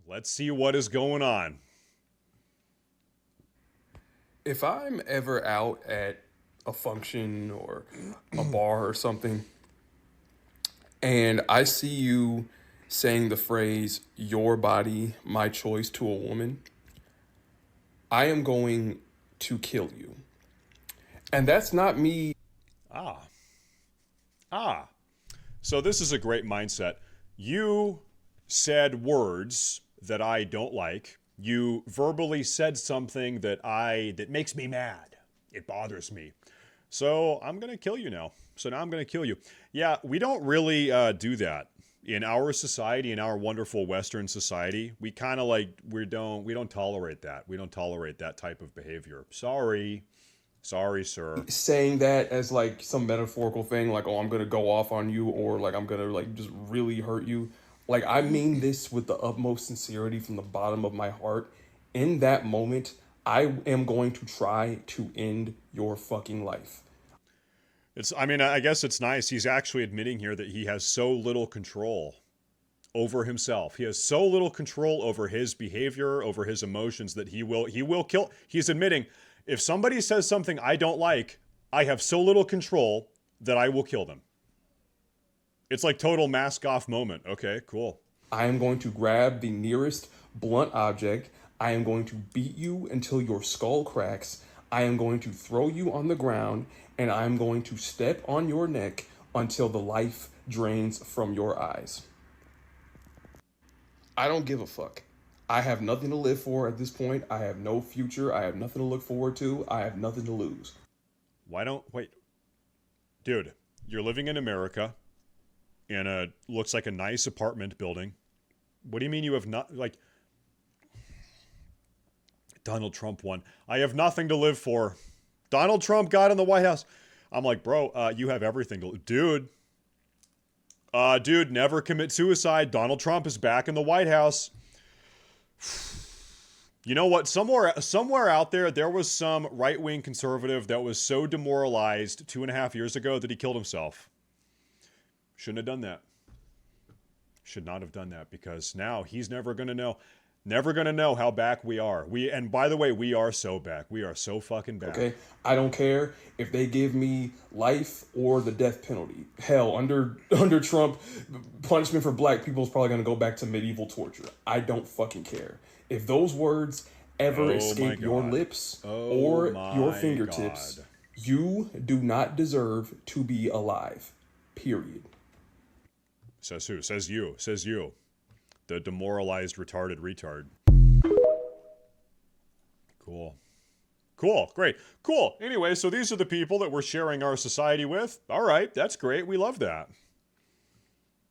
Let's see what is going on. If I'm ever out at a function or a bar or something, and I see you saying the phrase, your body, my choice to a woman, I am going to kill you. And that's not me. Ah. Ah. So this is a great mindset. You said words that I don't like. You verbally said something that makes me mad. It bothers me. So I'm going to kill you now. So now I'm going to kill you. Yeah, we don't really do that in our society, in our wonderful Western society. We kind of like we don't tolerate that. We don't tolerate that type of behavior. Sorry, sir. Saying that as like some metaphorical thing, like, oh, I'm gonna go off on you, or like I'm gonna like just really hurt you. Like, I mean this with the utmost sincerity from the bottom of my heart. In that moment, I am going to try to end your fucking life. I guess it's nice. He's actually admitting here that he has so little control over himself. He has so little control over his behavior, over his emotions that he will kill. He's admitting, if somebody says something I don't like, I have so little control that I will kill them. It's like total mask off moment. Okay, cool. I am going to grab the nearest blunt object. I am going to beat you until your skull cracks. I am going to throw you on the ground, and I am going to step on your neck until the life drains from your eyes. I don't give a fuck. I have nothing to live for at this point. I have no future. I have nothing to look forward to. I have nothing to lose. Why don't wait, dude? You're living in America in a looks like a nice apartment building. What do you mean you have not like Donald Trump won? I have nothing to live for. Donald Trump got in the White House. I'm like, bro, you have everything to, dude, never commit suicide. Donald Trump is back in the White House. You know what? Somewhere out there was some right-wing conservative that was so demoralized 2.5 years ago that he killed himself. Shouldn't have done that. Should not have done that, because now he's never going to know. Never going to know how back we are. And by the way, we are so back. We are so fucking back. Okay? I don't care if they give me life or the death penalty. Hell, under Trump, punishment for black people is probably going to go back to medieval torture. I don't fucking care. If those words ever escape your lips or your fingertips, you do not deserve to be alive. Period. Says who? Says you. Says you. The demoralized, retarded retard. Cool. Cool. Great. Cool. Anyway, so these are the people that we're sharing our society with. All right. That's great. We love that.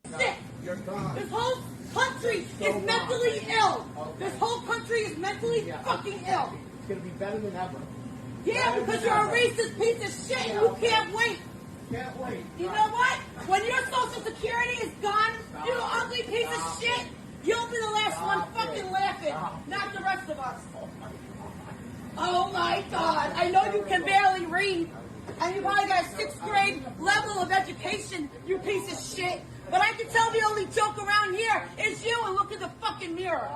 This whole country is mentally ill. This whole country is mentally fucking ill. It's going to be better than ever. Yeah, because you're a racist piece of shit and you can't wait. Can't wait. You know what? When your social security is gone, you ugly piece of shit, you'll be the last one fucking laughing, not the rest of us. Oh my God, I know you can barely read, and you probably got a 6th grade level of education, you piece of shit, but I can tell the only joke around here is you, and look in the fucking mirror.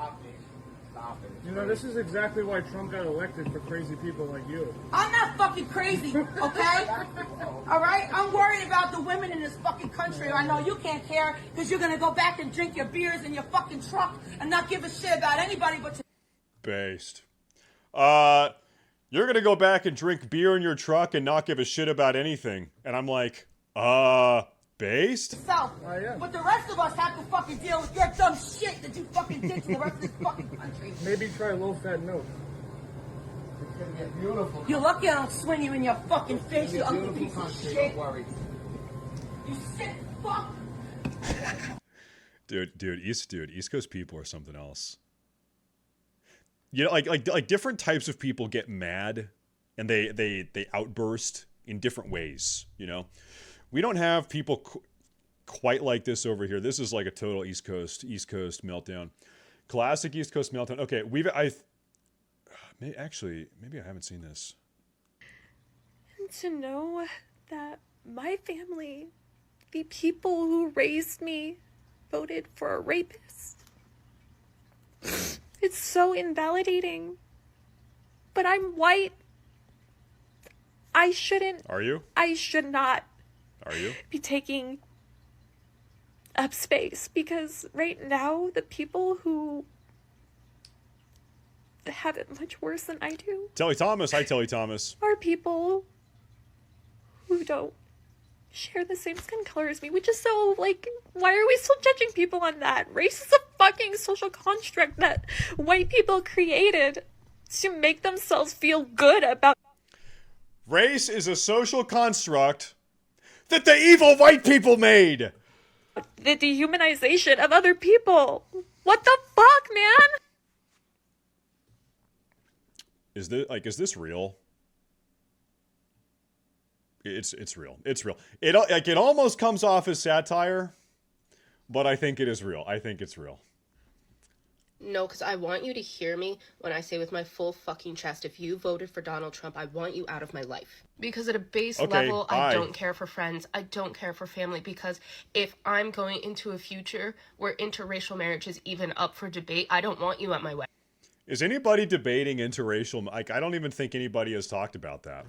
Stop it. You know, this is exactly why Trump got elected, for crazy people like you. I'm not fucking crazy, okay? All right? I'm worried about the women in this fucking country. I know you can't care because you're going to go back and drink your beers in your fucking truck and not give a shit about anybody but you. Based. You're going to go back and drink beer in your truck and not give a shit about anything. And I'm like, based? Yourself. But the rest of us have to fucking deal with your dumb shit that you fucking did to the rest of this fucking country. Maybe try low-fat milk. It's going to get beautiful. You're lucky I don't swing you in your fucking face, you ugly piece of shit. Don't worry. You sick fuck. Dude, East Coast people are something else. You know, like different types of people get mad and they outburst in different ways, you know? We don't have people quite like this over here. This is like a total East Coast meltdown. Classic East Coast meltdown. Okay, maybe I haven't seen this. And to know that my family, the people who raised me, voted for a rapist. it's so invalidating. But I'm white. I should not Are you? be taking up space, because right now the people who have it much worse than I do Telly Thomas. Hi, Telly Thomas. are people who don't share the same skin color as me, which is so, like, why are we still judging people on that? Race is a fucking social construct that white people created to make themselves feel good about. Race is a social construct that the evil white people made. The dehumanization of other people. What the fuck, man? Is this real? It's real. It's real. It almost comes off as satire, but I think it is real. I think it's real. No, because I want you to hear me when I say with my full fucking chest, if you voted for Donald Trump, I want you out of my life. Because at a base level, bye. I don't care for friends. I don't care for family. Because if I'm going into a future where interracial marriage is even up for debate, I don't want you at my wedding. Is anybody debating interracial? Like, I don't even think anybody has talked about that.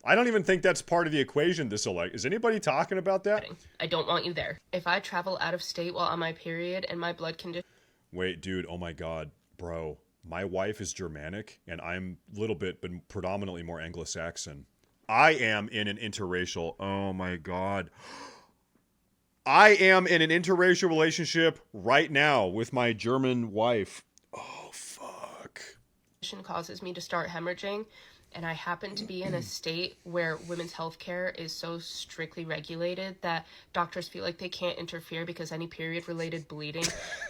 I don't even think that's part of the equation this election. Is anybody talking about that? I don't want you there. If I travel out of state while on my period and my blood condition... Wait, dude, oh my god, bro. My wife is Germanic, and I'm a little bit, but predominantly more Anglo-Saxon. I am in an interracial... Oh my god. I am in an interracial relationship right now with my German wife. Oh, fuck. causes me to start hemorrhaging, and I happen to be in a state where women's health care is so strictly regulated that doctors feel like they can't interfere because any period-related bleeding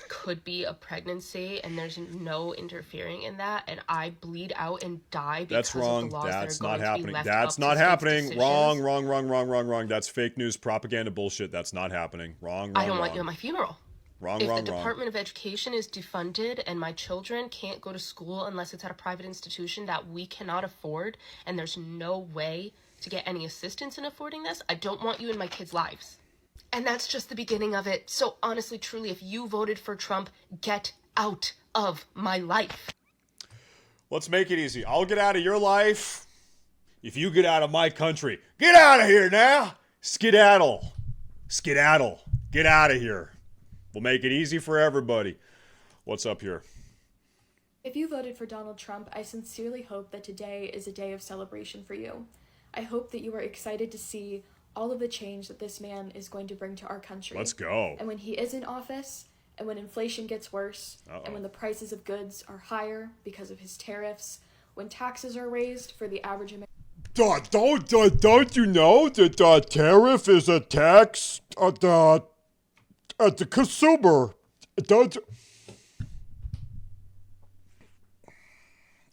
could be a pregnancy, and there's no interfering in that, and I bleed out and die because of the laws That's that are not going happening. to be left That's up not to happening. states' decisions. Wrong. That's fake news, propaganda bullshit. That's not happening. Wrong. I don't want you at my funeral. If the Wrong. Department of Education is defunded and my children can't go to school unless it's at a private institution that we cannot afford, and there's no way to get any assistance in affording this, I don't want you in my kids' lives. And that's just the beginning of it. So honestly, truly, if you voted for Trump, get out of my life. Let's make it easy. I'll get out of your life if you get out of my country. Get out of here now. Skedaddle. Get out of here. We'll make it easy for everybody. What's up here? If you voted for Donald Trump, I sincerely hope that today is a day of celebration for you. I hope that you are excited to see all of the change that this man is going to bring to our country. Let's go. And when he is in office, and when inflation gets worse, and when the prices of goods are higher because of his tariffs, when taxes are raised for the average American... Don't you know that the tariff is a tax at the consumer?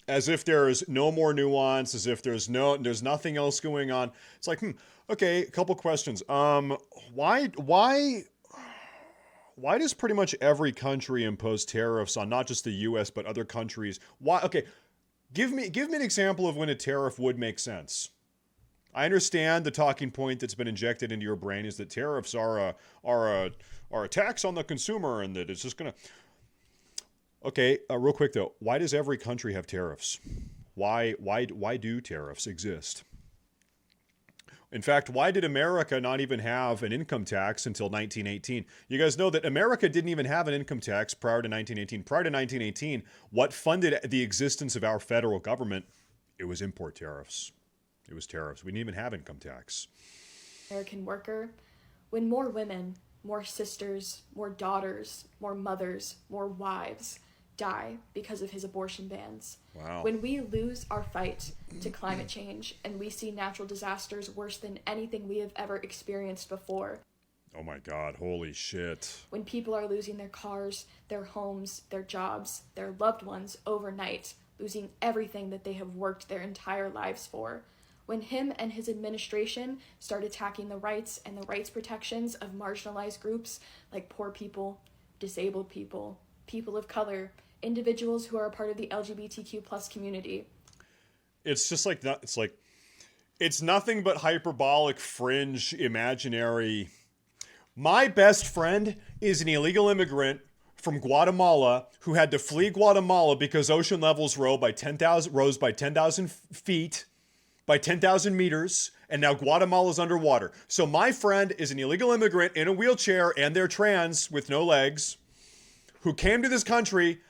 As if there is no more nuance, as if there's nothing else going on. It's like, okay, a couple questions. Why does pretty much every country impose tariffs on not just the US but other countries? Why? Okay, give me an example of when a tariff would make sense. I understand the talking point that's been injected into your brain is that tariffs are a tax on the consumer, and that it's just gonna. Okay, real quick though, why does every country have tariffs? Why do tariffs exist? In fact, why did America not even have an income tax until 1918? You guys know that America didn't even have an income tax prior to 1918. Prior to 1918, what funded the existence of our federal government? It was import tariffs. It was tariffs. We didn't even have income tax. American worker, when more women, more sisters, more daughters, more mothers, more wives die because of his abortion bans. Wow. When we lose our fight to climate change and we see natural disasters worse than anything we have ever experienced before. Oh my God, holy shit. When people are losing their cars, their homes, their jobs, their loved ones overnight, losing everything that they have worked their entire lives for. When him and his administration start attacking the rights and the rights protections of marginalized groups like poor people, disabled people, people of color, individuals who are a part of the LGBTQ plus community. It's just like that. It's nothing but hyperbolic, fringe, imaginary. My best friend is an illegal immigrant from Guatemala who had to flee Guatemala because ocean levels rose by 10,000 feet, by 10,000 meters, and now Guatemala's underwater. So my friend is an illegal immigrant in a wheelchair, and they're trans with no legs, who came to this country,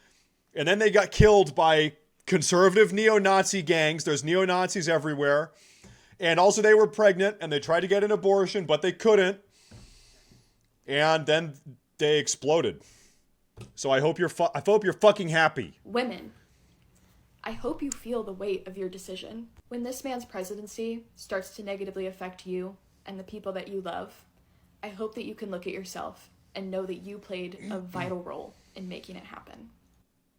and then they got killed by conservative neo-Nazi gangs. There's neo-Nazis everywhere. And also they were pregnant, and they tried to get an abortion, but they couldn't. And then they exploded. So I hope you're fucking happy. Women, I hope you feel the weight of your decision. When this man's presidency starts to negatively affect you and the people that you love, I hope that you can look at yourself and know that you played a vital role in making it happen.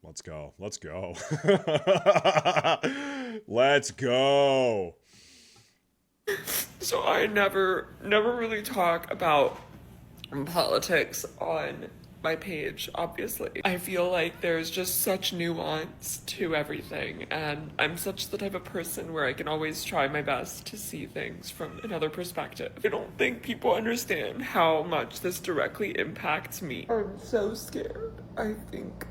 Let's go. Let's go. Let's go. So I never really talk about politics on my page, obviously. I feel like there's just such nuance to everything, and I'm such the type of person where I can always try my best to see things from another perspective. I don't think people understand how much this directly impacts me. I'm so scared. I think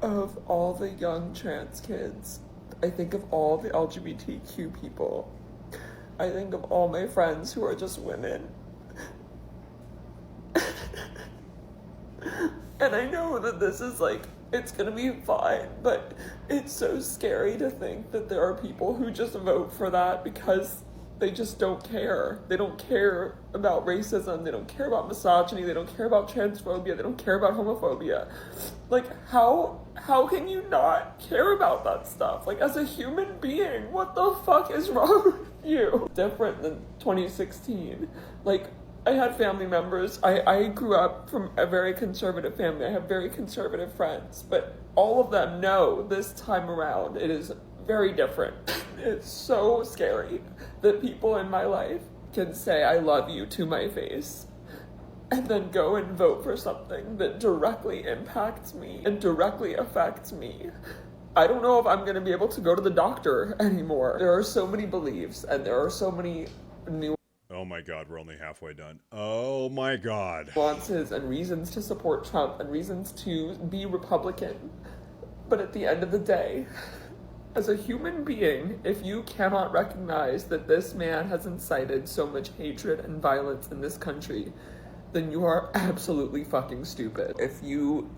of all the young trans kids. I think of all the LGBTQ people. I think of all my friends who are just women. And I know that this is like, it's gonna be fine, but it's so scary to think that there are people who just vote for that because they just don't care. They don't care about racism, they don't care about misogyny, they don't care about transphobia, they don't care about homophobia. Like, how can you not care about that stuff? Like, as a human being, what the fuck is wrong with you? Different than 2016. Like, I had family members. I grew up from a very conservative family. I have very conservative friends, but all of them know this time around it is very different. It's so scary that people in my life can say I love you to my face and then go and vote for something that directly impacts me and directly affects me. I don't know if I'm going to be able to go to the doctor anymore. There are so many beliefs and there are so many new Oh my God, we're only halfway done. Oh my God. nuances and reasons to support Trump and reasons to be Republican. But at the end of the day, as a human being, if you cannot recognize that this man has incited so much hatred and violence in this country, then you are absolutely fucking stupid. If you...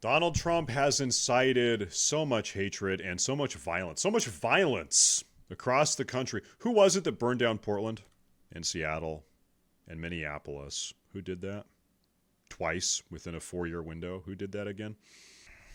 Donald Trump has incited so much hatred and so much violence across the country. Who was it that burned down Portland and Seattle and Minneapolis? Who did that? Twice within a 4-year window. Who did that again?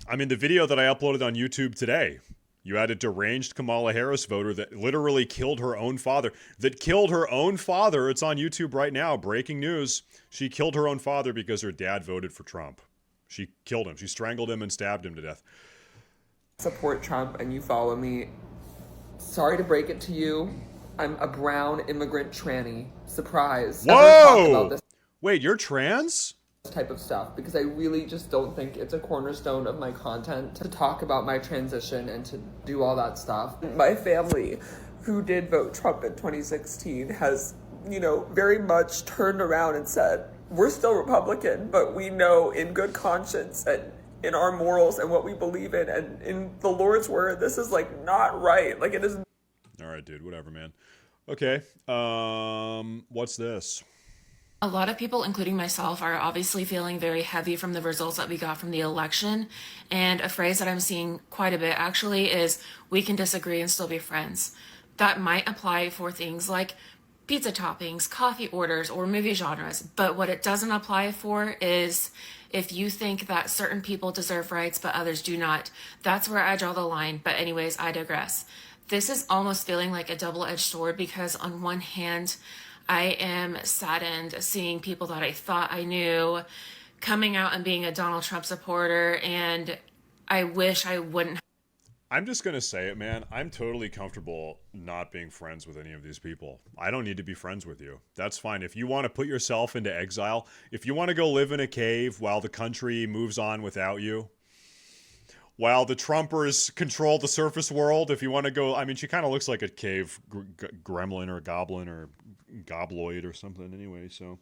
I mean, the video that I uploaded on YouTube today, you had a deranged Kamala Harris voter that literally killed her own father. It's on YouTube right now. Breaking news. She killed her own father because her dad voted for Trump. She killed him. She strangled him and stabbed him to death. support Trump and you follow me, sorry to break it to you, I'm a brown immigrant tranny. Surprise. Whoa! Never talk about this Wait, you're trans? type of stuff because I really just don't think it's a cornerstone of my content to talk about my transition and to do all that stuff. My family, who did vote Trump in 2016, has, very much turned around and said, we're still Republican, but we know in good conscience and in our morals and what we believe in and in the Lord's word, this is not right. It is. All right, dude, whatever, man. Okay, what's this? A lot of people, including myself, are obviously feeling very heavy from the results that we got from the election. And a phrase that I'm seeing quite a bit actually is, we can disagree and still be friends. That might apply for things like pizza toppings, coffee orders, or movie genres. But what it doesn't apply for is if you think that certain people deserve rights but others do not. That's where I draw the line. But anyways, I digress. This is almost feeling like a double-edged sword because on one hand, I am saddened seeing people that I thought I knew coming out and being a Donald Trump supporter, and I wish I wouldn't. I'm just going to say it, man. I'm totally comfortable not being friends with any of these people. I don't need to be friends with you. That's fine. If you want to put yourself into exile, if you want to go live in a cave while the country moves on without you, while the Trumpers control the surface world, if you want to go, I mean, she kind of looks like a cave gremlin or goblin or gobloid or something anyway, so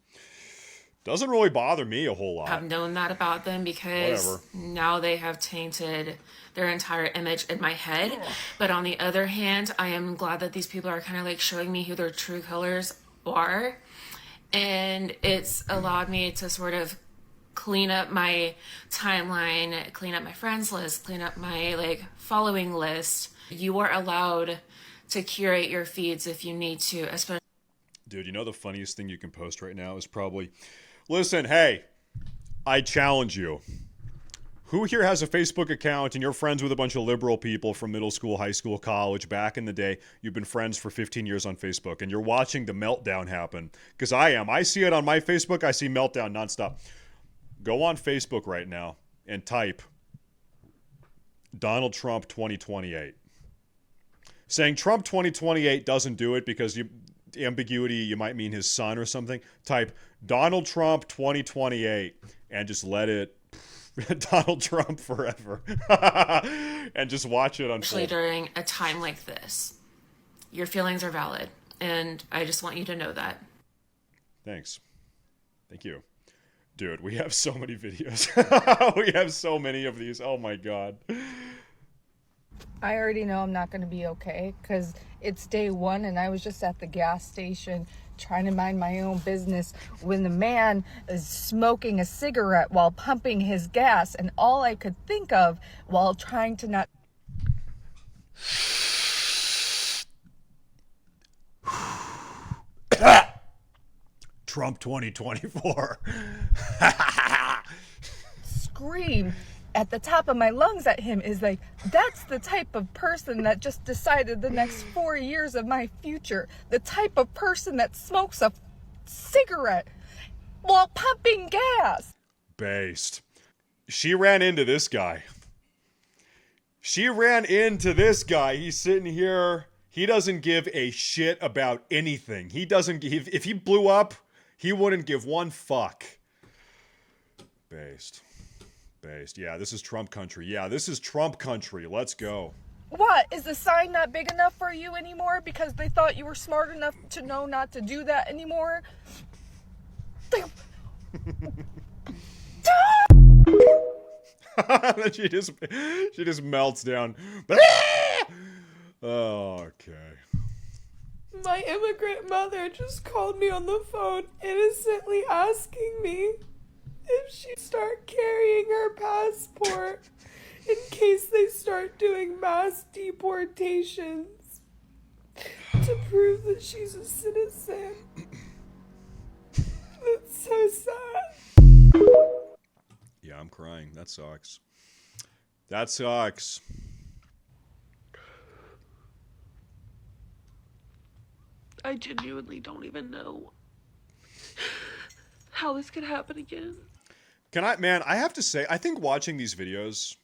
Doesn't really bother me a whole lot. I've known that about them because Whatever. now they have tainted their entire image in my head. But on the other hand, I am glad that these people are kind of like showing me who their true colors are. And it's allowed me to sort of clean up my timeline, clean up my friends list, clean up my like following list. You are allowed to curate your feeds if you need to, especially. Dude, you know the funniest thing you can post right now is probably, listen, hey, I challenge you. Who here has a Facebook account and you're friends with a bunch of liberal people from middle school, high school, college, back in the day? You've been friends for 15 years on Facebook and you're watching the meltdown happen. Because I am. I see it on my Facebook. I see meltdown nonstop. Go on Facebook right now and type Donald Trump 2028. Saying Trump 2028 doesn't do it because ambiguity, you might mean his son or something. Type Donald Trump 2028 and just let it Donald Trump forever and just watch it unfold. Especially during a time like this. Your feelings are valid, and I just want you to know that. Thanks. Thank you. Dude, we have so many videos. We have so many of these. Oh my God. I already know I'm not going to be okay because it's day one and I was just at the gas station trying to mind my own business when the man is smoking a cigarette while pumping his gas, and all I could think of while trying to not Trump 2024. scream at the top of my lungs at him is like, that's the type of person that just decided the next 4 years of my future. The type of person that smokes a cigarette while pumping gas. Based. She ran into this guy. He's sitting here. He doesn't give a shit about anything. He doesn't give, if he blew up, he wouldn't give one fuck. Based. Yeah, this is Trump country. Let's go. What? Is the sign not big enough for you anymore because they thought you were smart enough to know not to do that anymore? she just melts down. Oh, okay. My immigrant mother just called me on the phone innocently asking me if she'd start carrying her passport in case they start doing mass deportations to prove that she's a citizen. That's so sad. Yeah, I'm crying. That sucks. I genuinely don't even know how this could happen again. I have to say, I think watching these videos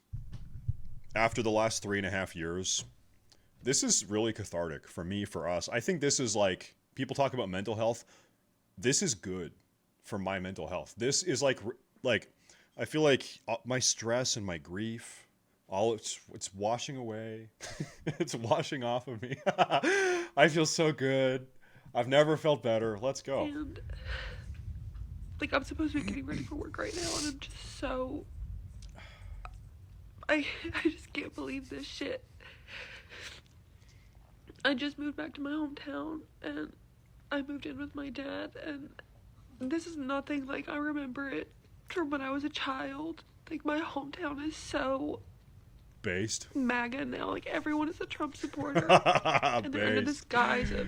after the last 3.5 years, this is really cathartic for me, for us. I think this is like, people talk about mental health. This is good for my mental health. This is like I feel like my stress and my grief, it's washing away. It's washing off of me. I feel so good. I've never felt better. Let's go. And I'm supposed to be getting ready for work right now, and I'm just so... I just can't believe this shit. I just moved back to my hometown, and I moved in with my dad, and this is nothing like I remember it from when I was a child. My hometown is so... Based. MAGA now. Everyone is a Trump supporter. And they're under this guise of...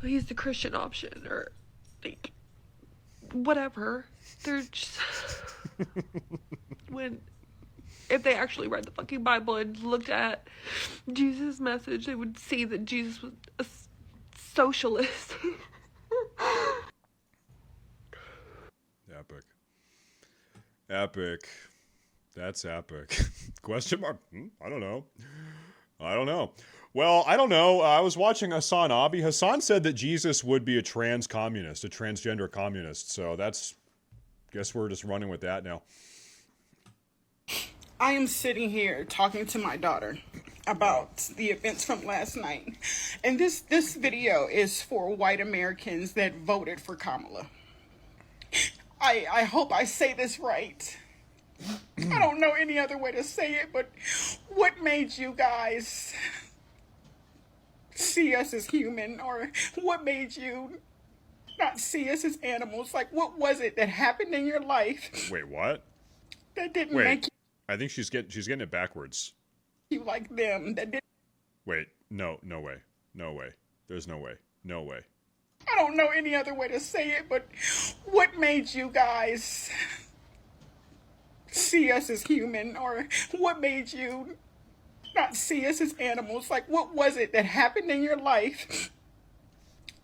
he's the Christian option, or... whatever. They're just... if they actually read the fucking Bible and looked at Jesus' message, they would see that Jesus was a socialist. Epic. That's epic. Question mark? I don't know. Well, I don't know. I was watching Hassan Abi. Hassan said that Jesus would be a trans communist, a transgender communist. So guess we're just running with that now. I am sitting here talking to my daughter about the events from last night. And this video is for white Americans that voted for Kamala. I hope I say this right. I don't know any other way to say it, but what made you guys see us as human, or what made you not see us as animals? Like, what was it that happened in your life Wait, what? that didn't Wait, make I think she's getting it backwards. you like them? That didn't. Wait, no way. No way. There's no way. No way. I don't know any other way to say it, but what made you guys see us as human, or what made you not see us as animals? Like, what was it that happened in your life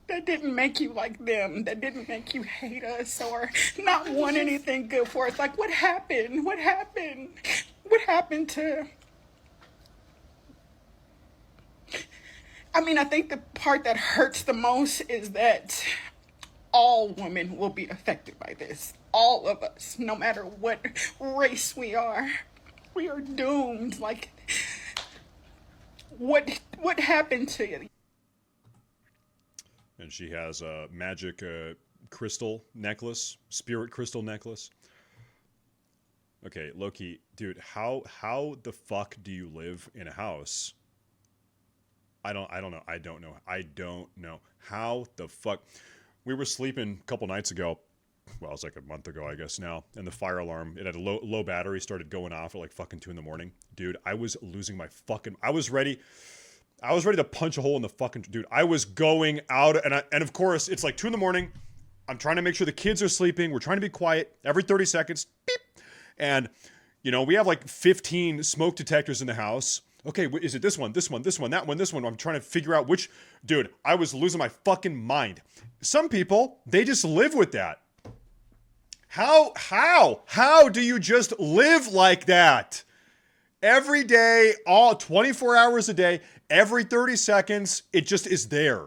that didn't make you like them, that didn't make you hate us or not want anything good for us? Like, what happened? What happened? What happened to... I mean, I think the part that hurts the most is that all women will be affected by this. All of us, no matter what race we are doomed. Like, what happened to you? And she has a magic crystal necklace, spirit crystal necklace. Okay, Loki, dude, how the fuck do you live in a house? I don't know. How the fuck? We were sleeping a couple nights ago. Well, it was like a month ago, I guess now. And the fire alarm, it had a low battery, started going off at like fucking 2 a.m. Dude, I was losing my fucking... I was ready to punch a hole in the fucking... Dude, I was going out, and of course, it's like 2 a.m. I'm trying to make sure the kids are sleeping. We're trying to be quiet. Every 30 seconds, beep. And, you know, we have like 15 smoke detectors in the house. Okay, is it this one, that one, this one? I'm trying to figure out which... Dude, I was losing my fucking mind. Some people, they just live with that. How do you just live like that? Every day, all 24 hours a day, every 30 seconds, it just is there.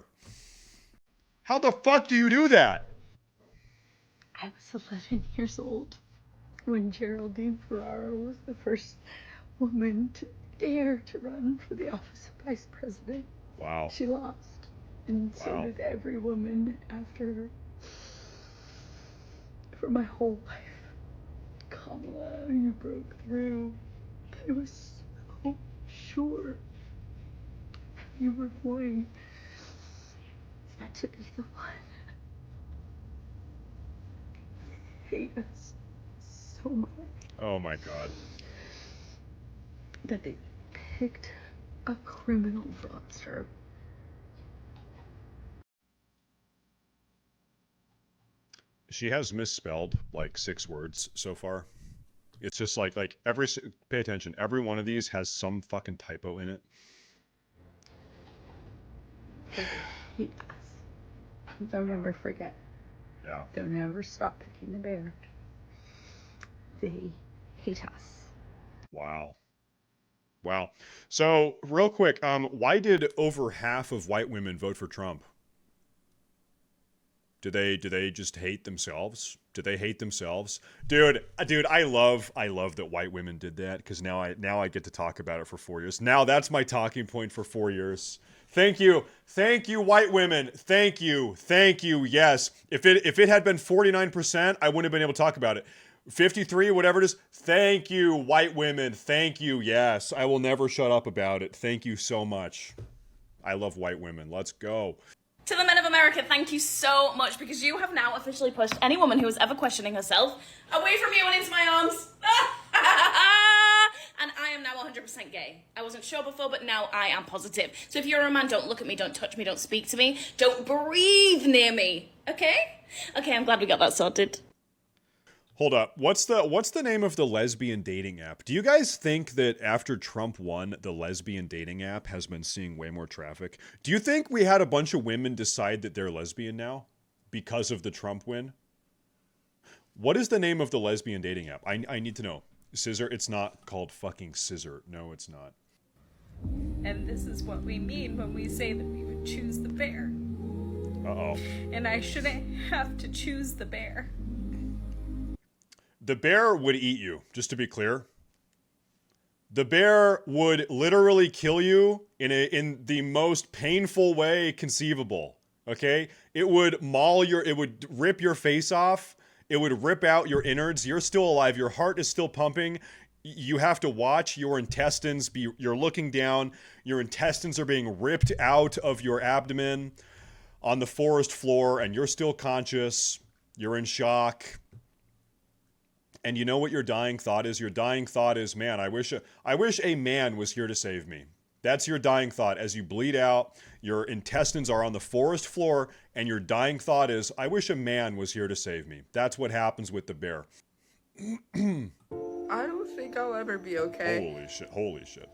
How the fuck do you do that? I was 11 years old when Geraldine Ferraro was the first woman to dare to run for the office of vice president. Wow. She lost. And so did every woman after her. For my whole life. Kamala, you broke through. I was so sure you were going to be the one. Hate us so much. Oh my god. That they picked a criminal fraudster. She has misspelled like 6 words so far. It's just like pay attention. Every one of these has some fucking typo in it. Hate us. Don't ever forget. Yeah. Don't ever stop picking the bear. They hate us. Wow. So, real quick, why did over half of white women vote for Trump? Do they just hate themselves? Do they hate themselves? Dude, I love that white women did that, because now I get to talk about it for 4 years. Now that's my talking point for 4 years. Thank you, white women. Thank you. Yes, if it had been 49%, I wouldn't have been able to talk about it. 53, whatever it is. Thank you, white women. Thank you. Yes, I will never shut up about it. Thank you so much. I love white women. Let's go. To the men of America, thank you so much, because you have now officially pushed any woman who is ever questioning herself away from you and into my arms. And I am now 100% gay. I wasn't sure before, but now I am positive. So if you're a man, don't look at me, don't touch me, don't speak to me, don't breathe near me, okay? Okay, I'm glad we got that sorted. Hold up. What's the name of the lesbian dating app? Do you guys think that after Trump won, the lesbian dating app has been seeing way more traffic? Do you think we had a bunch of women decide that they're lesbian now because of the Trump win? What is the name of the lesbian dating app? I need to know. Scissor? It's not called fucking Scissor. No, it's not. And this is what we mean when we say that we would choose the bear. Uh-oh. And I shouldn't have to choose the bear. The bear would eat you, just to be clear. The bear would literally kill you in the most painful way conceivable. Okay? It would rip your face off. It would rip out your innards. You're still alive. Your heart is still pumping. You have to watch your intestines you're looking down. Your intestines are being ripped out of your abdomen on the forest floor, and you're still conscious. You're in shock. And you know what your dying thought is? Your dying thought is, man, I wish a man was here to save me. That's your dying thought. As you bleed out, your intestines are on the forest floor, and your dying thought is, I wish a man was here to save me. That's what happens with the bear. I don't think I'll ever be okay. Holy shit. Holy shit.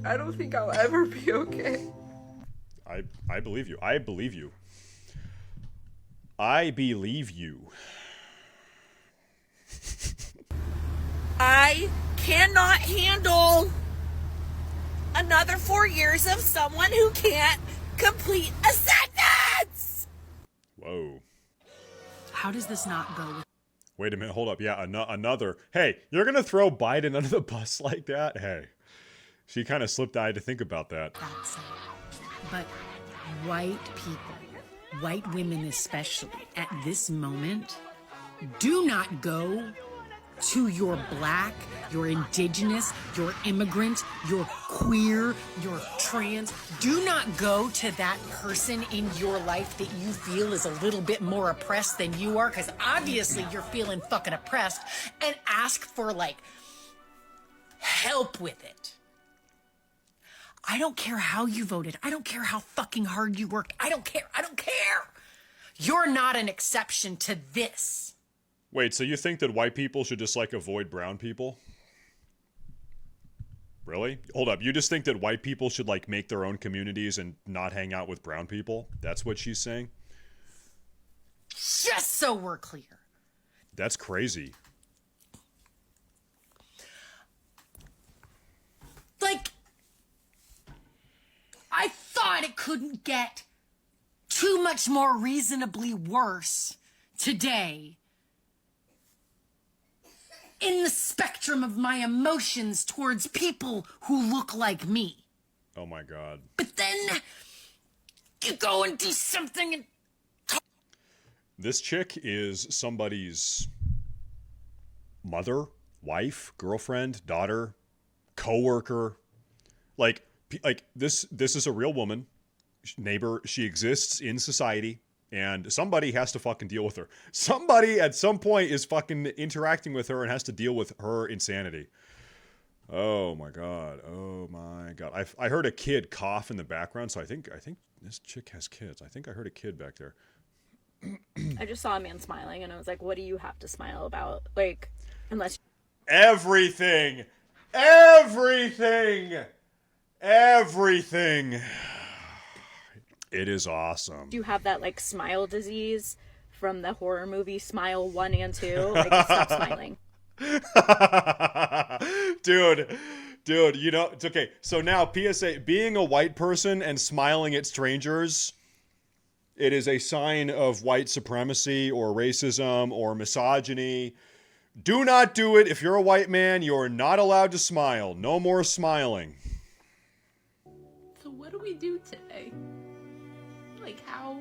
I don't think I'll ever be okay. I believe you. I believe you. I believe you. I cannot handle another 4 years of someone who can't complete a sentence! Whoa. How does this not go with... Wait a minute, hold up. Yeah, another. Hey, you're going to throw Biden under the bus like that? Hey. She kind of slipped. I had to think about that. That's it. But white people, white women especially, at this moment, do not go to your black, your indigenous, your immigrant, your queer, your trans. Do not go to that person in your life that you feel is a little bit more oppressed than you are, because obviously you're feeling fucking oppressed, and ask for, like, help with it. I don't care how you voted. I don't care how fucking hard you worked. I don't care. I don't care. You're not an exception to this. Wait, so you think that white people should just, like, avoid brown people? Really? Hold up. You just think that white people should, like, make their own communities and not hang out with brown people? That's what she's saying? Just so we're clear. That's crazy. Like, I thought it couldn't get too much more reasonably worse today in the spectrum of my emotions towards people who look like me. Oh my God. But then you go and do something and... This chick is somebody's mother, wife, girlfriend, daughter, coworker. Like this is a real woman, neighbor. She exists in society. And somebody has to fucking deal with her. Somebody at some point is fucking interacting with her and has to deal with her insanity. Oh my God. Oh my God. I heard a kid cough in the background, so I think this chick has kids. I think I heard a kid back there. I just saw a man smiling and I was like, what do you have to smile about? Like, unless... Everything! Everything! Everything! It is awesome. You have that, like, smile disease from the horror movie Smile 1 and 2. Like, stop smiling. Dude, you know, it's okay. So now, PSA, being a white person and smiling at strangers, it is a sign of white supremacy or racism or misogyny. Do not do it. If you're a white man, you're not allowed to smile. No more smiling. So what do we do today? Like, how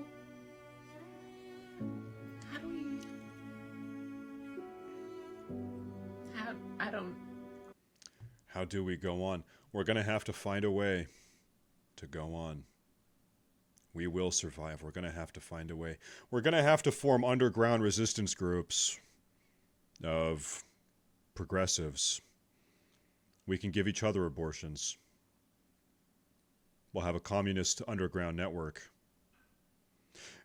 do we... How do we go on? We're going to have to find a way to go on. We will survive. We're going to have to find a way. We're going to have to form underground resistance groups of progressives. We can give each other abortions. We'll have a communist underground network.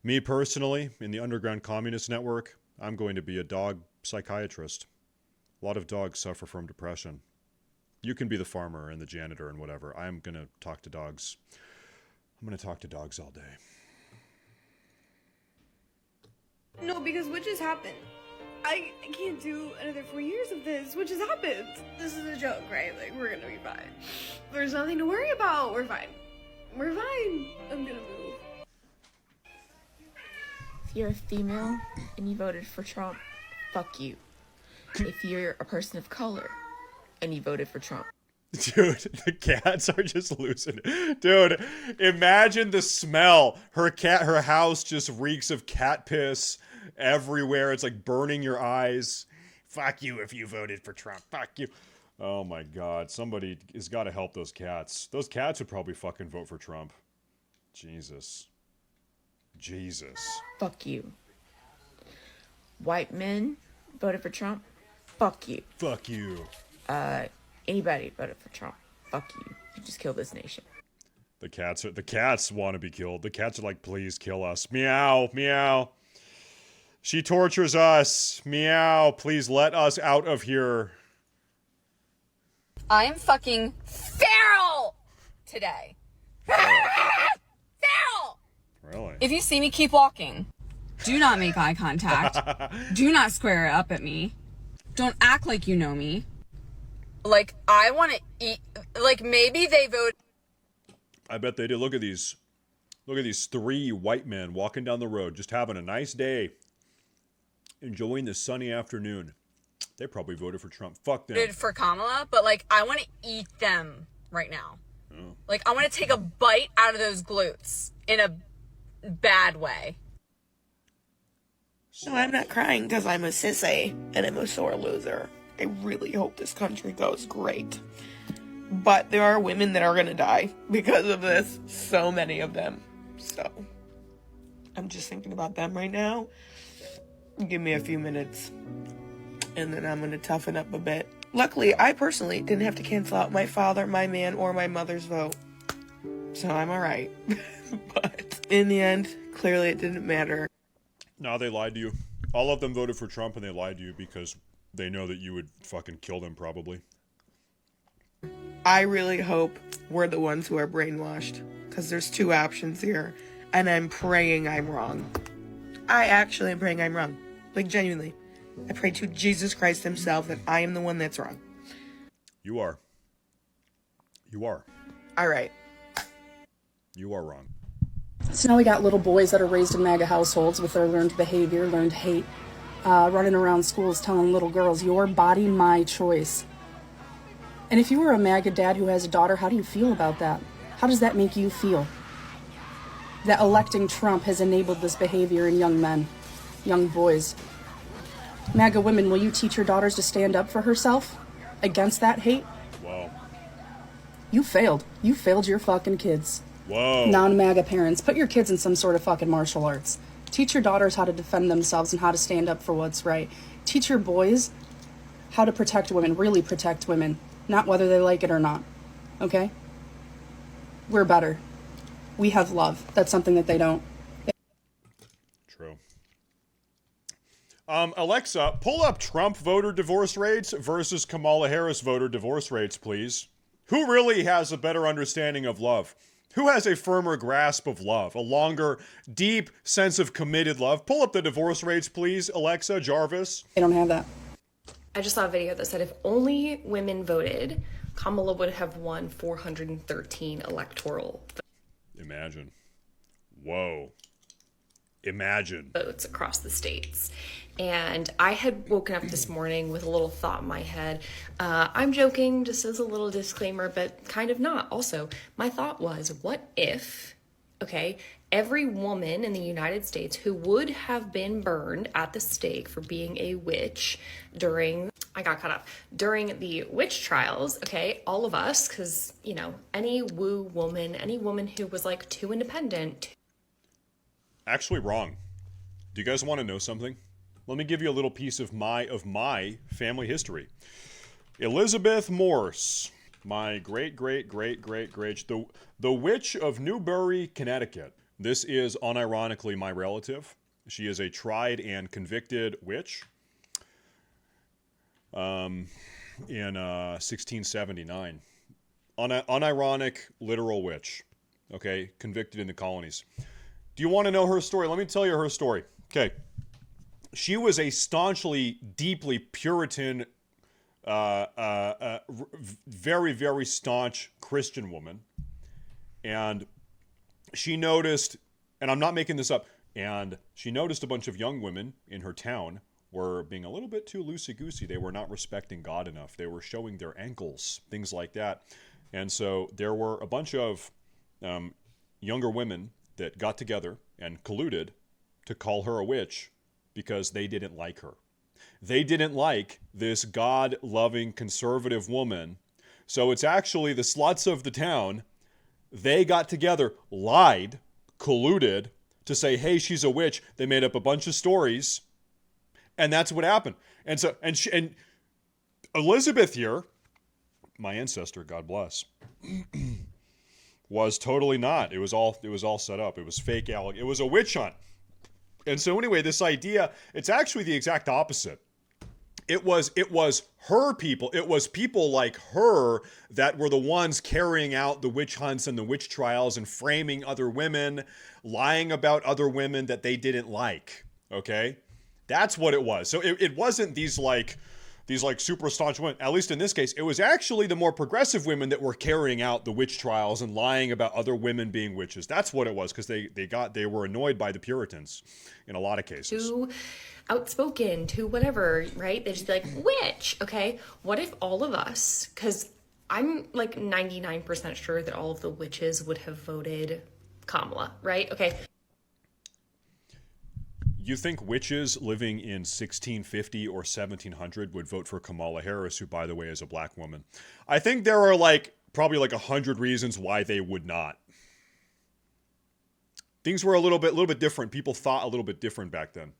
Me personally, in the underground communist network, I'm going to be a dog psychiatrist. A lot of dogs suffer from depression. You can be the farmer and the janitor and whatever. I'm going to talk to dogs. I'm going to talk to dogs all day. No, because what just happened? I can't do another 4 years of this. What just happened? This is a joke, right? Like, we're gonna be fine. There's nothing to worry about. We're fine. We're fine. I'm gonna move. If you're a female and you voted for Trump, fuck you. If you're a person of color and you voted for Trump. Dude, the cats are just losing it. Dude, imagine the smell. Her house just reeks of cat piss everywhere. It's like burning your eyes. Fuck you if you voted for Trump. Fuck you. Oh my God. Somebody has got to help those cats. Those cats would probably fucking vote for Trump. Jesus. Fuck you. White men voted for Trump. Fuck you. Fuck you. Anybody voted for Trump. Fuck you. You just killed this nation. The cats want to be killed. The cats are like, please kill us. Meow, meow. She tortures us. Meow. Please let us out of here. I'm fucking feral today. Feral! Really? If you see me, keep walking. Do not make eye contact. Do not square up at me. Don't act like you know me. Like, I want to eat. Like, maybe they vote. I bet they did. Look at these 3 white men walking down the road, just having a nice day, enjoying the sunny afternoon. They probably voted for Trump. Fuck them. Voted for Kamala, but like, I want to eat them right now. Oh. Like, I want to take a bite out of those glutes in a bad way. No, I'm not crying because I'm a sissy and I'm a sore loser. I really hope this country goes great. But there are women that are going to die because of this. So many of them. So, I'm just thinking about them right now. Give me a few minutes. And then I'm going to toughen up a bit. Luckily, I personally didn't have to cancel out my father, my man, or my mother's vote. So I'm alright. But in the end, clearly it didn't matter. No, they lied to you. All of them voted for Trump and they lied to you because they know that you would fucking kill them probably. I really hope we're the ones who are brainwashed. Because there's 2 options here. And I'm praying I'm wrong. I actually am praying I'm wrong. Like, genuinely. I pray to Jesus Christ himself that I am the one that's wrong. You are. You are. Alright. You are wrong. So now we got little boys that are raised in MAGA households with their learned behavior, learned hate, running around schools telling little girls, your body, my choice. And if you were a MAGA dad who has a daughter, how do you feel about that? How does that make you feel? That electing Trump has enabled this behavior in young men, young boys. MAGA women, will you teach your daughters to stand up for herself against that hate? Whoa. You failed. You failed your fucking kids. Whoa. Non-MAGA parents, put your kids in some sort of fucking martial arts. Teach your daughters how to defend themselves and how to stand up for what's right. Teach your boys how to protect women, really protect women, not whether they like it or not. Okay? We're better. We have love. That's something that they don't. True. Alexa, pull up Trump voter divorce rates versus Kamala Harris voter divorce rates, please. Who really has a better understanding of love? Who has a firmer grasp of love? A longer, deep sense of committed love? Pull up the divorce rates, please, Alexa, Jarvis. They don't have that. I just saw a video that said if only women voted, Kamala would have won 413 electoral Imagine. Whoa. Imagine. votes across the states. And I had woken up this morning with a little thought in my head. I'm joking, just as a little disclaimer, but kind of not. Also, my thought was, what if, okay, every woman in the United States who would have been burned at the stake for being a witch during, I got caught up, during the witch trials, okay, all of us, because, you know, any woo woman, any woman who was like too independent. Actually wrong. Do you guys want to know something? Let me give you a little piece of my family history. Elizabeth Morse, my great, the witch of Newbury, Connecticut. This is unironically my relative. She is a tried and convicted witch in 1679. Unironic, literal witch. Okay, convicted in the colonies. Do you want to know her story? Let me tell you her story. Okay. She was a staunchly, deeply Puritan, very, very staunch Christian woman. And she noticed, and I'm not making this up, and she noticed a bunch of young women in her town were being a little bit too loosey-goosey. They were not respecting God enough. They were showing their ankles, things like that. And so there were a bunch of younger women that got together and colluded to call her a witch because they didn't like her. They didn't like this God-loving conservative woman. So it's actually the sluts of the town. They got together, lied, colluded to say, hey, she's a witch. They made up a bunch of stories. And that's what happened. And so, and Elizabeth here, my ancestor, God bless, was totally not. It was all set up. It was fake. It was a witch hunt. And so anyway, this idea, it's actually the exact opposite. It was her people. It was people like her that were the ones carrying out the witch hunts and the witch trials and framing other women, lying about other women that they didn't like. Okay? That's what it was. So it wasn't these super staunch women. At least in this case, it was actually the more progressive women that were carrying out the witch trials and lying about other women being witches. That's what it was, because they were annoyed by the Puritans in a lot of cases. Too outspoken, too whatever, right? They just be like, witch, okay? What if all of us, because I'm like 99% sure that all of the witches would have voted Kamala, right? Okay. You think witches living in 1650 or 1700 would vote for Kamala Harris, who, by the way, is a black woman? I think there are probably 100 reasons why they would not. Things were a little bit different. People thought a little bit different back then.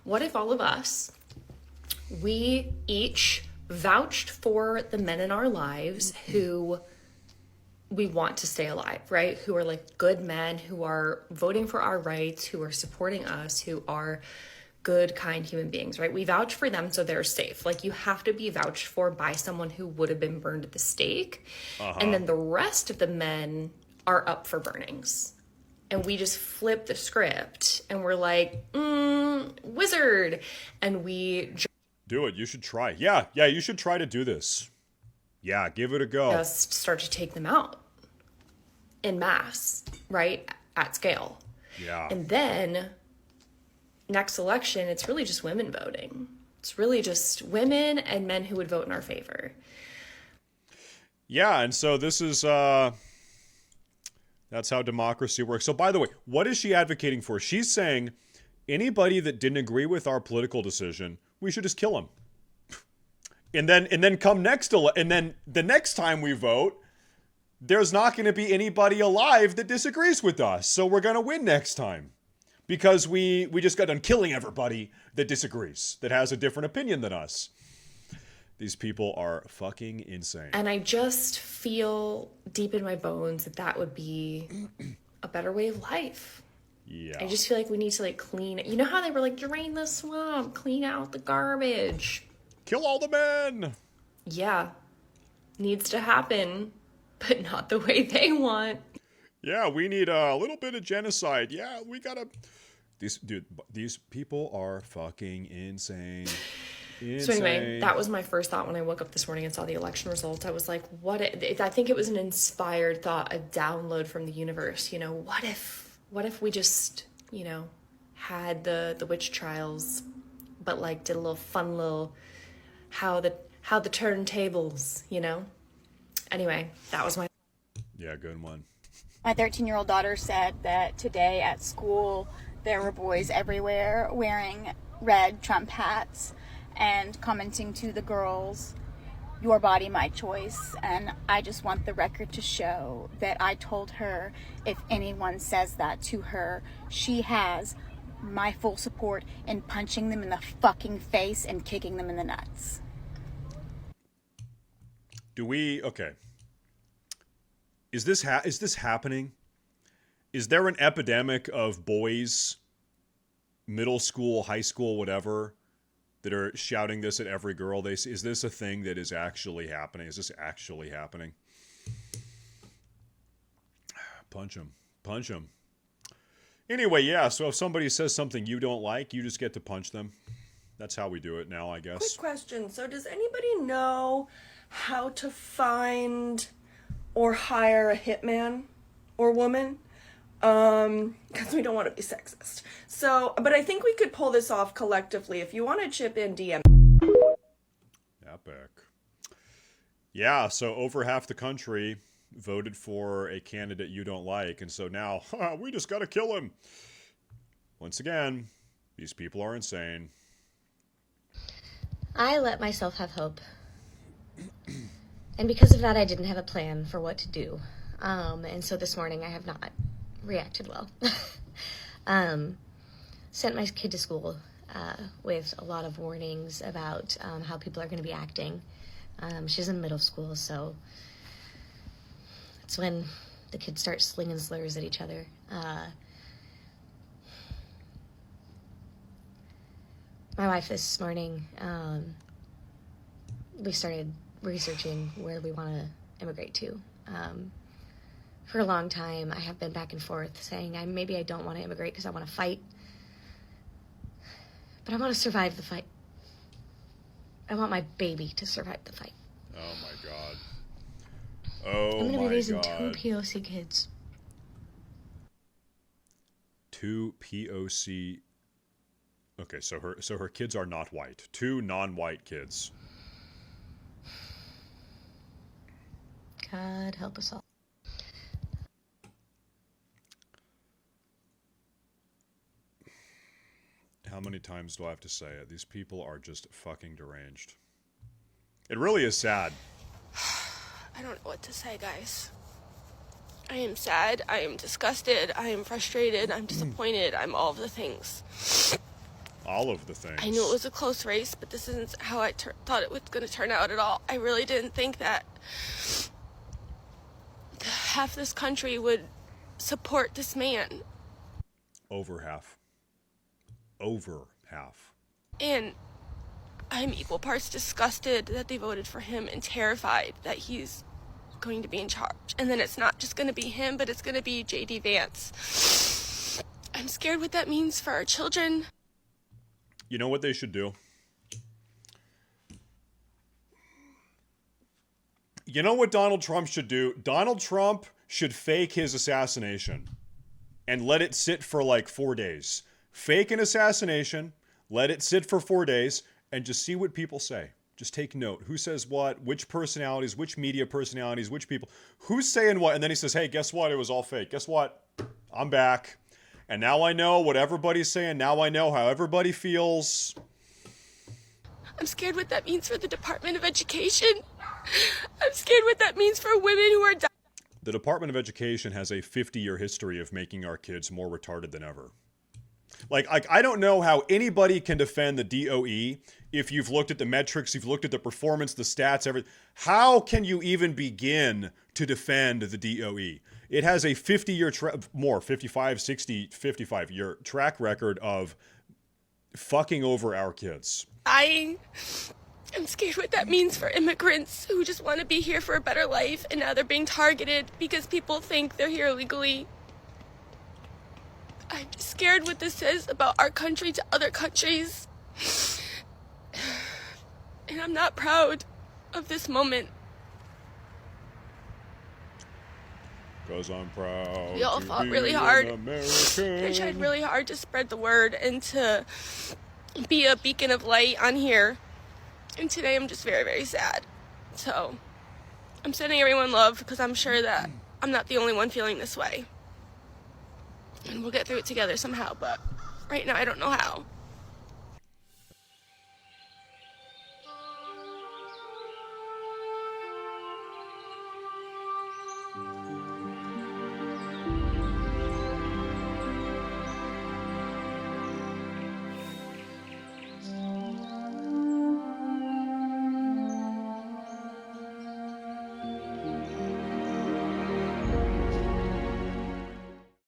What if all of us, we each vouched for the men in our lives who we want to stay alive, right? Who are like good men, who are voting for our rights, who are supporting us, who are good, kind human beings, right? We vouch for them so they're safe. Like, you have to be vouched for by someone who would have been burned at the stake. And then the rest of the men are up for burnings. And we just flip the script and we're like, wizard. And we do it. You should try. Yeah, you should try to do this. Yeah, give it a go. Just start to take them out en masse, right? At scale. Yeah. And then next election, it's really just women voting. It's really just women and men who would vote in our favor. Yeah, and so this is that's how democracy works. So by the way, what is she advocating for? She's saying anybody that didn't agree with our political decision, we should just kill them. And then come and then the next time we vote, there's not going to be anybody alive that disagrees with us. So we're going to win next time. Because we just got done killing everybody that disagrees, that has a different opinion than us. These people are fucking insane. And I just feel deep in my bones that that would be a better way of life. Yeah. I just feel like we need to clean it. You know how they were like, drain the swamp, clean out the garbage. Kill all the men. Yeah. Needs to happen, but not the way they want. Yeah, we need a little bit of genocide. Yeah, we gotta... These people are fucking insane. So anyway, that was my first thought when I woke up this morning and saw the election results. I was like, I think it was an inspired thought, a download from the universe. You know, what if we just, had the witch trials, but did a little fun little, how the turntables, Anyway, that was my... Yeah, good one. My 13-year-old daughter said that today at school there were boys everywhere wearing red Trump hats and commenting to the girls, "Your body, my choice." And I just want the record to show that I told her if anyone says that to her, she has my full support in punching them in the fucking face and kicking them in the nuts. Okay. Is this happening? Is there an epidemic of boys, middle school, high school, whatever, that are shouting this at every girl they see? Is this a thing that is actually happening? Is this actually happening? Punch them. Punch them. Anyway, yeah, so if somebody says something you don't like, you just get to punch them. That's how we do it now, I guess. Quick question. So does anybody know how to find or hire a hitman or woman? Because we don't want to be sexist. So, but I think we could pull this off collectively. If you want to chip in, DM. Epic. Yeah, so over half the country voted for a candidate you don't like, and so now we just got to kill him. Once again, These people are insane. I let myself have hope. And because of that, I didn't have a plan for what to do. And so this morning I have not reacted well. Sent my kid to school with a lot of warnings about how people are going to be acting. She's in middle school, so it's when the kids start slinging slurs at each other. My wife this morning, we started researching where we want to immigrate to. For a long time, I have been back and forth saying maybe I don't want to immigrate because I want to fight, but I want to survive the fight. I want my baby to survive the fight. Oh my God. Oh my God. I'm going to be raising 2 POC kids. 2 POC. Okay, so her kids are not white. 2 non-white kids. God help us all. How many times do I have to say it? These people are just fucking deranged. It really is sad. I don't know what to say, guys. I am sad. I am disgusted. I am frustrated. I'm disappointed. I'm all of the things. All of the things. I knew it was a close race, but this isn't how I thought it was going to turn out at all. I really didn't think that half this country would support this man. Over half. Over half. And I'm equal parts disgusted that they voted for him and terrified that he's going to be in charge. And then it's not just going to be him, but it's going to be J.D. Vance. I'm scared what that means for our children. You know what they should do? You know what Donald Trump should do? Donald Trump should fake his assassination and let it sit for like 4 days. Fake an assassination, let it sit for 4 days, and just see what people say. Just take note. Who says what? Which personalities? Which media personalities? Which people? Who's saying what? And then he says, hey, guess what? It was all fake. Guess what? I'm back. And now I know what everybody's saying. Now I know how everybody feels. I'm scared what that means for the Department of Education. I'm scared what that means for women who are dying. The Department of Education has a 50-year history of making our kids more retarded than ever. Like, I don't know how anybody can defend the DOE if you've looked at the metrics, you've looked at the performance, the stats, everything. How can you even begin to defend the DOE? It has a 50-year, 55, 60, 55-year track record of fucking over our kids. I'm scared what that means for immigrants who just want to be here for a better life, and now they're being targeted because people think they're here illegally. I'm just scared what this says about our country to other countries. And I'm not proud of this moment. 'Cause I'm proud. We all to fought be really an hard. American. I tried really hard to spread the word and to be a beacon of light on here. And today I'm just very, very sad. So I'm sending everyone love because I'm sure that I'm not the only one feeling this way. And we'll get through it together somehow, but right now I don't know how.